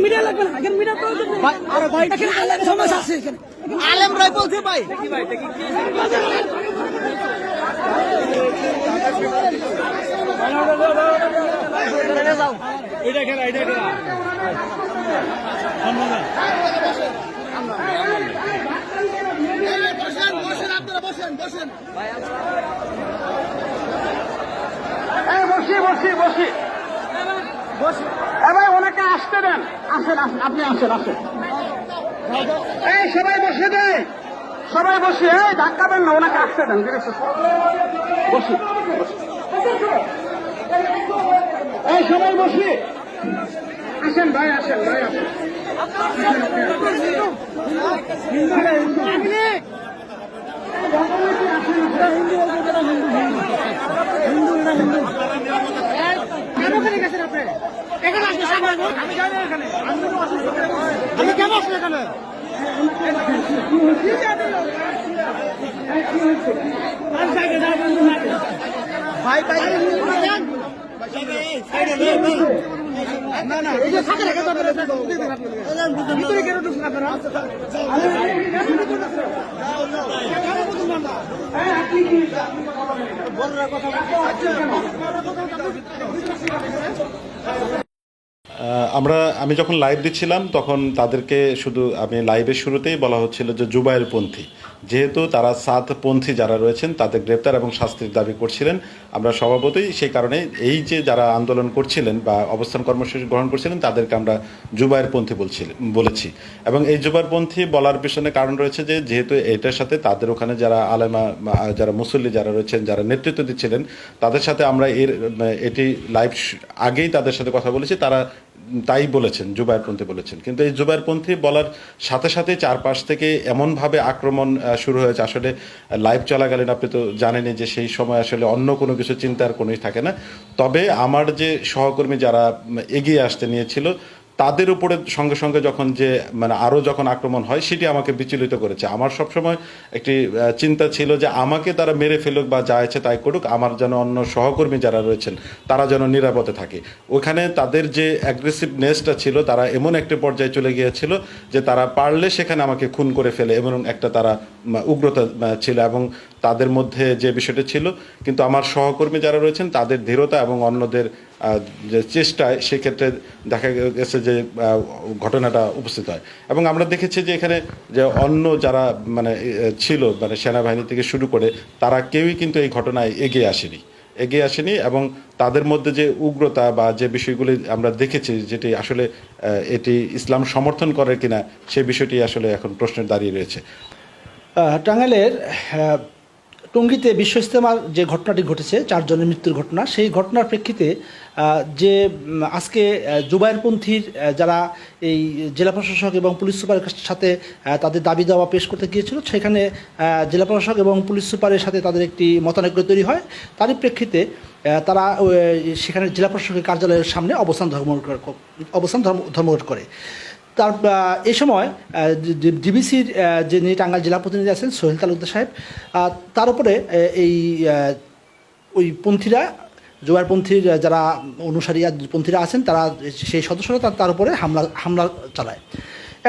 Media লাগবে না, এখানে মিডিয়া আরে ভাই এখানে সমস্যা আছে এখানে। আলেম রায় বলছে ভাই এটা খেলা এবার ওনাকে আসতে দেন, আসেন আসেন, আপনি আসেন আসেন, এই সবাই বসে দেয়, সবাই বসে, এই ধাক্কাবেন না, ওনাকে আসতে দেন, বসি, এই সবাই বসে আসেন ভাই, আসেন ভাই, আসেন। আমি কেন আসলে এখানে ভাই ভাই না না এই যে থাকে রেখে ভিতরে কেন ঢুকছেন আপনারা? আমি যখন লাইভ দিচ্ছিলাম তখন তাদেরকে শুধু আমি লাইভের শুরুতেই বলা হচ্ছিল যে জুবায়েরপন্থী, যেহেতু তারা সাতপন্থী যারা রয়েছেন তাদের গ্রেপ্তার এবং শাস্তির দাবি করছিলেন। আমরা স্বভাবতই সেই কারণে এই যে যারা আন্দোলন করছিলেন বা অবস্থান কর্মসূচি গ্রহণ করছিলেন তাদেরকে আমরা জুবায়েরপন্থী বলেছি। এবং এই জুবায়েরপন্থী বলার পিছনে কারণ রয়েছে যে যেহেতু এটার সাথে তাদের ওখানে যারা আলেমা, যারা মুসল্লি যারা রয়েছেন, যারা নেতৃত্ব দিচ্ছিলেন, তাদের সাথে আমরা এটি লাইভ আগেই তাদের সাথে কথা বলেছি, তারা তাই বলেছেন, জুবায়েরপন্থী বলেছেন। কিন্তু এই জুবায়েরপন্থী বলার সাথে সাথে চারপাশ থেকে এমনভাবে আক্রমণ শুরু হয়েছে, আসলে লাইভ চলাকালীন আপনি তো জানেনই যে সেই সময় আসলে অন্য কোনো কিছু চিন্তার কোনোই থাকে না। তবে আমার যে সহকর্মী যারা এগিয়ে আসতে নিয়েছিল তাদের উপরে সঙ্গে সঙ্গে যখন যে আরও যখন আক্রমণ হয় সেটি আমাকে বিচলিত করেছে। আমার সবসময় একটি চিন্তা ছিল যে আমাকে তারা মেরে ফেলুক বা যা ইচ্ছে তাই করুক, আমার যেন অন্য সহকর্মী যারা রয়েছেন তারা যেন নিরাপদে থাকে। ওখানে তাদের যে অ্যাগ্রেসিভনেসটা ছিল, তারা এমন একটি পর্যায়ে চলে গিয়েছিল যে তারা পারলে সেখানে আমাকে খুন করে ফেলে, এমন একটা তারা উগ্রতা ছিল। এবং তাদের মধ্যে যে বিষয়টা ছিল, কিন্তু আমার সহকর্মী যারা রয়েছেন তাদের ধীরতা এবং অন্যদের যে চেষ্টায় সেক্ষেত্রে দেখা গেছে যে ঘটনাটা উপস্থিত হয়। এবং আমরা দেখেছি যে এখানে যে অন্য যারা ছিল, সেনাবাহিনী থেকে শুরু করে তারা কেউই কিন্তু এই ঘটনায় এগিয়ে আসেনি। এবং তাদের মধ্যে যে উগ্রতা বা যে বিষয়গুলি আমরা দেখেছি, যেটি আসলে এটি ইসলাম সমর্থন করে কিনা সেই বিষয়টি আসলে এখন প্রশ্নের দাঁড়িয়ে রয়েছে। টাঙ্গাইলের টঙ্গীতে বিশ্ব ইজতেমার যে ঘটনাটি ঘটেছে, 4 জনের মৃত্যুর ঘটনা, সেই ঘটনার প্রেক্ষিতে যে আজকে জুবায়েরপন্থীর যারা এই জেলা প্রশাসক এবং পুলিশ সুপারের সাথে তাদের দাবি দাওয়া পেশ করতে গিয়েছিল, সেখানে জেলা প্রশাসক এবং পুলিশ সুপারের সাথে তাদের একটি মতানৈক্য তৈরি হয়। তারই প্রেক্ষিতে তারা সেখানে জেলা প্রশাসকের কার্যালয়ের সামনে অবস্থান ধর্মঘট করে। তার এই সময় ডিবিসির যে টাঙ্গাইল জেলা প্রতিনিধি আছেন সোহেল তালুকদার সাহেব, তার উপরে এই ওই পন্থীরা, জুবায়েরপন্থীর যারা অনুসারী পন্থীরা আছেন, তারা সেই সদস্যরা তার উপরে হামলা চালায়।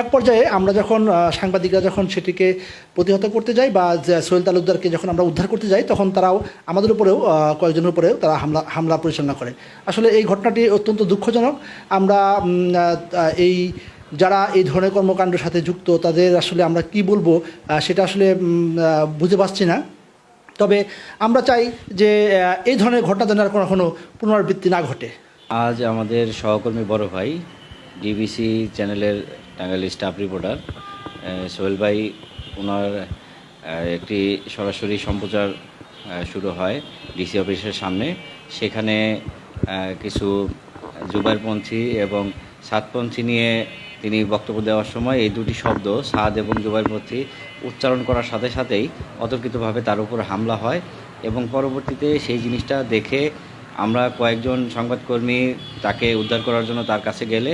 এক পর্যায়ে আমরা যখন সাংবাদিকরা যখন সেটিকে প্রতিহত করতে যাই বা সোহেল তালুকদারকে যখন আমরা উদ্ধার করতে যাই, তখন তারাও আমাদের উপরেও কয়েকজনের উপরেও তারা হামলা পরিচালনা করে। আসলে এই ঘটনাটি অত্যন্ত দুঃখজনক। আমরা যারা এই ধরনের কর্মকাণ্ডের সাথে যুক্ত তাদের আসলে আমরা কি বলবো সেটা আসলে বুঝে পাচ্ছি না। তবে আমরা চাই যে এই ধরনের ঘটনা যেন আর কোনো পুনরাবৃত্তি না ঘটে। আজ আমাদের সহকর্মী বড় ভাই ডিবিসি চ্যানেলের টাঙ্গাইল স্টাফ রিপোর্টার সোহেল ভাই, ওনার একটি সরাসরি সম্প্রচার শুরু হয় ডিসি অফিসের সামনে। সেখানে কিছু জুবায়েরপন্থী এবং সাতপন্থী নিয়ে তিনি বক্তব্য দেওয়ার সময় এই দুটি শব্দ সাদ এবং জুবায়েরপন্থী উচ্চারণ করার সাথে সাথেই অতর্কিতভাবে তার উপর হামলা হয়। এবং পরবর্তীতে সেই জিনিসটা দেখে আমরা কয়েকজন সংবাদকর্মী তাকে উদ্ধার করার জন্য তার কাছে গেলে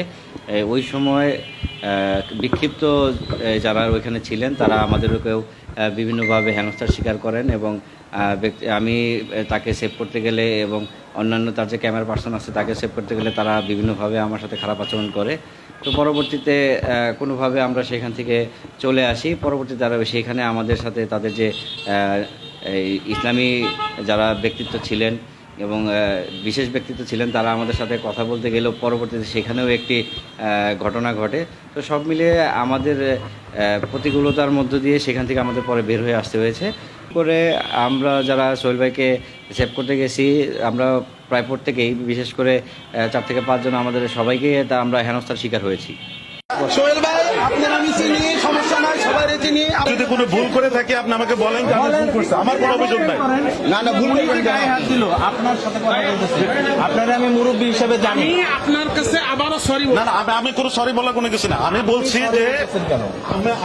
ওই সময় বিক্ষিপ্ত যারা ওইখানে ছিলেন তারা আমাদেরকেও বিভিন্নভাবে হেনস্থার শিকার করেন এবং আমি তাকে সেভ করতে গেলে এবং অন্যান্য তার যে ক্যামেরা পার্সন আছে তাকে সেভ করতে গেলে তারা বিভিন্নভাবে আমার সাথে খারাপ আচরণ করে। তো পরবর্তীতে কোনোভাবে আমরা সেখান থেকে চলে আসি। পরবর্তীতে তারা সেইখানে আমাদের সাথে তাদের যে ইসলামী যারা ব্যক্তিত্ব ছিলেন এবং বিশেষ ব্যক্তিত্ব ছিলেন তারা আমাদের সাথে কথা বলতে গেলেও পরবর্তীতে সেখানেও একটি ঘটনা ঘটে। তো সব মিলিয়ে আমাদের প্রতিকূলতার মধ্য দিয়ে সেখান থেকে আমাদের পরে বের হয়ে আসতে হয়েছে। করে আমরা যারা সোহেল ভাইকে সেভ করতে গেছি আমরা প্রায় প্রত্যেকেই, বিশেষ করে 4 থেকে 5 জন আমাদের সবাইকে আমরা হেনস্থার শিকার হয়েছি। সোহেল ভাই আপনার আমি চিনি, সমস্যা নাই, সবাই চিনি। যদি কোনো ভুল করে থাকি আপনি আমাকে বলেন যে আমি ভুল করছি, আমার কোনো অভিযোগ নাই। না ভুল করে গায়ে হাত দিল, আপনার সাথে কথা বলতেছি, আপনারা আমি মুরব্বী হিসেবে জানি। আপনার কাছে আবারও সরি না আমি কোনো সরি বলার কোনো কিছু না। আমি বলছি যে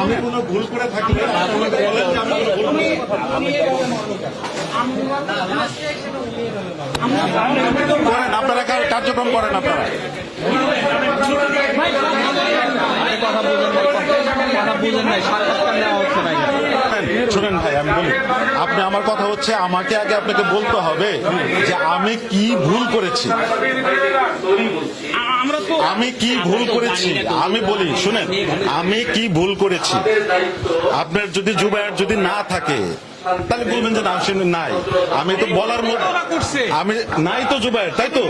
আমি কোনো ভুল করে থাকলে আপনাকে বলেন যে আমি কোনো ভুল করেন, আপনারা কার্যক্রম করেন। আপনারা শুনেন ভাই, আমি বলি, আপনি আমার কথা হচ্ছে আমাকে আগে আপনাকে বলতে হবে যে আমি কি ভুল করেছি, আমি কি ভুল করেছি। আমি বলি শুনেন, আমি কি ভুল করেছি। আপনার যদি জুবায়ের যদি না থাকে তাহলে বলবেন যে নাম শুনে নাই। আমি তো বলার মধ্যে আমি নাই তো জুবায়ের, তাই তো?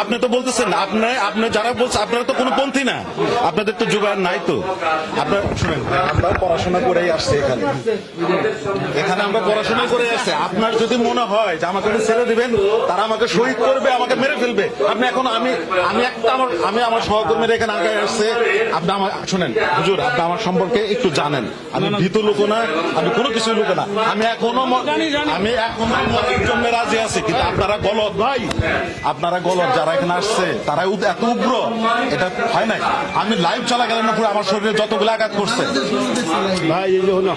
আপনি তো বলতেছেন আপনি যারা বলছেন আপনারা তো কোনো পন্থী না, আপনাদের তো জুবায়ের নাই। তো আপনার শুনেন, আমরা পড়াশোনা করেই আসছি এখানে আমরা পড়াশোনা করে আসছি। আপনার যদি মনে হয় যে আমাকে ছেড়ে দিবেন, তারা আমাকে শহীদ করবে, আমাকে মেরে ফেলবে, আপনি এখন আমি আমার সহকর্মীরা এখানে আগে আসছে। আপনি আমার শুনেন হুজুর, আপনি আমার সম্পর্কে একটু জানেন, আমি ভীত লোক না, আমি কোনো কিছু লোক না। আমি এখনো মরার জন্য রাজি আছি, কিন্তু আপনারা গলত ভাই, আপনারা গলত যারা এখানে আসছে তারা এত উগ্র, এটা হয় নাই। আমি লাইভ চলাকালীন পুরো আমার শরীরে যতগুলো আঘাত করছে ভাই, এই যে হলো